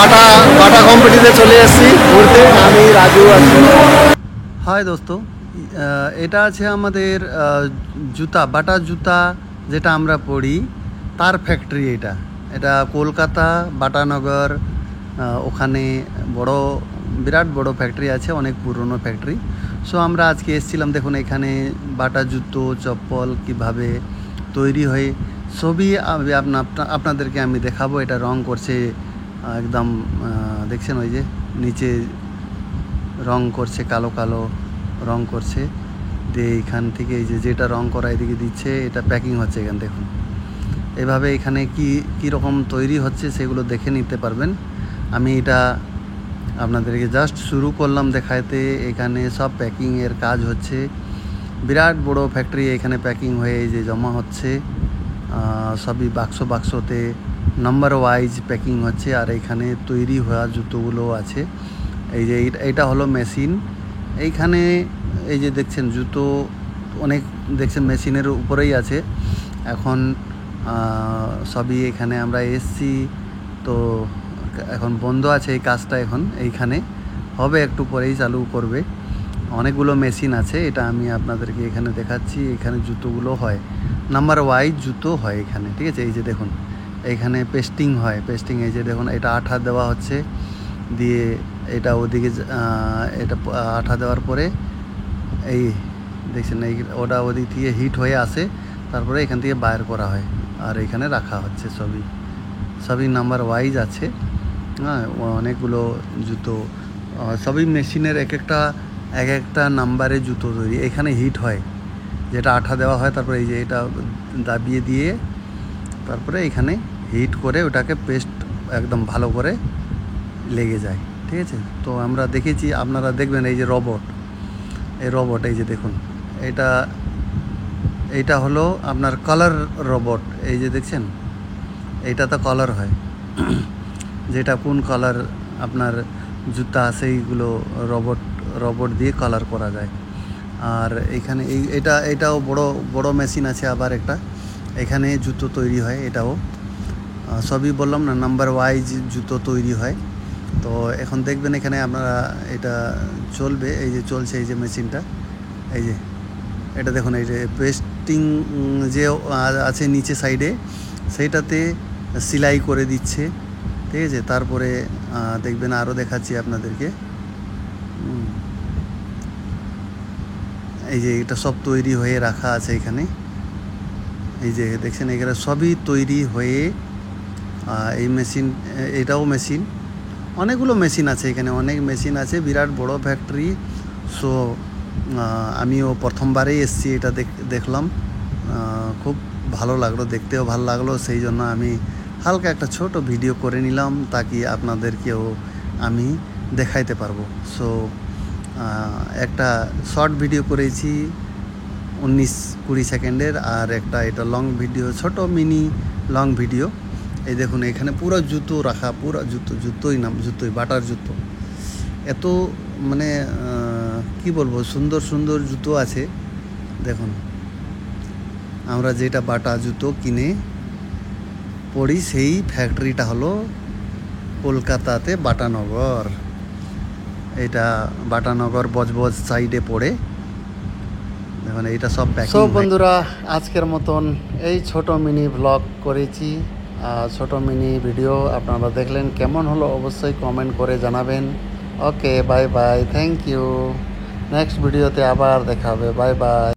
বাটা বাটা কোম্পানিতে চলে এসেছি ঘুরতে। আমি রাজু আছি। হাই দোস্ত, এটা আছে আমাদের জুতা, বাটা জুতা যেটা আমরা পরি তার ফ্যাক্টরি। এটা এটা কলকাতা বাটানগর, ওখানে বড় বিরাট বড় ফ্যাক্টরি আছে, অনেক পুরনো ফ্যাক্টরি। সো আমরা আজকে এসেছিলাম। দেখুন এখানে বাটা জুতো চপ্পল কিভাবে তৈরি হয় সবই আপনাদেরকে আমি দেখাবো। এটা রং করছে একদম, দেখছেন ওই যে নিচে রং করছে, কালো কালো রং করছে দিয়ে এইখান থেকে এই যে যেটা রং করা এদিকে দিচ্ছে, এটা প্যাকিং হচ্ছে এখানে। দেখুন এভাবে এখানে কি রকম তৈরি হচ্ছে সেগুলো দেখে নিতে পারবেন। আমি এটা আপনাদেরকে জাস্ট শুরু করলাম দেখাতে। এখানে সব প্যাকিংয়ের কাজ হচ্ছে, বিরাট বড় ফ্যাক্টরি। এখানে প্যাকিং হয়ে এই যে জমা হচ্ছে, সবই বাক্সতে নাম্বার ওয়াইজ প্যাকিং হচ্ছে। আর এখানে তৈরি হওয়া জুতোগুলো আছে। এই যে এইটা হলো মেশিন। এইখানে এই যে দেখছেন জুতো অনেক, দেখছেন মেশিনের উপরেই আছে। এখন সবই এখানে আমরা এসছি, তো এখন বন্ধ আছে এই কাজটা। এখন এইখানে হবে, একটু পরেই চালু করবে। অনেকগুলো মেশিন আছে, এটা আমি আপনাদেরকে এখানে দেখাচ্ছি। এখানে জুতোগুলো হয়, নাম্বার ওয়াইজ জুতো হয় এখানে, ঠিক আছে। এই যে দেখুন এইখানে পেস্টিং হয়, পেস্টিং। এই যে দেখুন এটা আঠা দেওয়া হচ্ছে, দিয়ে এটা ওদিকে এটা আঠা দেওয়ার পরে এই দেখছেন এই ওটা ওদিক থেকে হিট হয়ে আসে, তারপরে এখান থেকে বাইর করা হয় আর এখানে রাখা হচ্ছে। সবই নাম্বার ওয়াইজ আছে। হ্যাঁ, অনেকগুলো জুতো, সবই মেশিনের এক একটা নাম্বারে জুতো তৈরি। এখানে হিট হয়, যেটা আঠা দেওয়া হয়, তারপরে এই যে এটা দাবিয়ে দিয়ে তারপরে এখানে হিট করে ওটাকে পেস্ট একদম ভালো করে লেগে যায়, ঠিক আছে। তো আমরা দেখেছি, আপনারা দেখবেন এই যে রোবট, এই রোবট এই যে দেখুন এইটা হলো আপনার কালার রোবট। এই যে দেখছেন এইটা তো কালার হয়, যেটা কোন কালার আপনার জুতা সেইগুলো রোবট দিয়ে কালার করা যায়। আর এখানে এটাও বড় মেশিন আছে আবার একটা, এখানে জুতো তৈরি হয়। এটাও সবই বললাম না, নাম্বার ওয়াইজ জুতো তৈরি হয়। তো এখন দেখবেন এখানে আপনারা এটা চলবে, এই যে চলছে এই যে মেশিনটা। এই যে এটা দেখুন, এই যে পেস্টিং যে আছে নিচে সাইডে, সেইটাতে সেলাই করে দিচ্ছে, ঠিক আছে। তারপরে দেখবেন আরও দেখাচ্ছি আপনাদেরকে। এই যে এটা সব তৈরি হয়ে রাখা আছে এখানে। এই যে দেখছেন এখানে সবই তৈরি হয়ে এই মেশিন, এটাও মেশিন। অনেকগুলো মেশিন আছে এখানে, অনেক মেশিন আছে, বিরাট বড় ফ্যাক্টরি। সো আমিও প্রথমবারেই এসেছি, এটা দেখলাম, খুব ভালো লাগলো, দেখতেও ভালো লাগলো। সেই জন্য আমি হালকা একটা ছোট ভিডিও করে নিলাম, তাকি আপনাদেরকেও আমি দেখাইতে পারবো। সো একটা শর্ট ভিডিও করেছি 19-20 সেকেন্ডের, আর একটা এটা লং ভিডিও, ছোট মিনি লং ভিডিও। এই দেখুন এখানে পুরো জুতো রাখা, পুরো জুতোই বাটার জুতো। এত মানে কি বলবো, সুন্দর সুন্দর জুতো আছে। দেখুন আমরা যেটা বাটা জুতো কিনে পড়ি, সেই ফ্যাক্টরিটা হলো কলকাতাতে বাটানগর। এটা বাটানগর বজবজ সাইডে পড়ে। দেখুন এইটা সব প্যাকিং। সব বন্ধুরা, আজকের মতন এই ছোট মিনি ব্লগ করেছি, ছোট মিনি ভিডিও আপনারা দেখলেন। কেমন হলো অবশ্যই কমেন্ট করে জানাবেন। Okay, bye bye, thank you. Next ভিডিওতে আবার দেখা হবে। Bye by.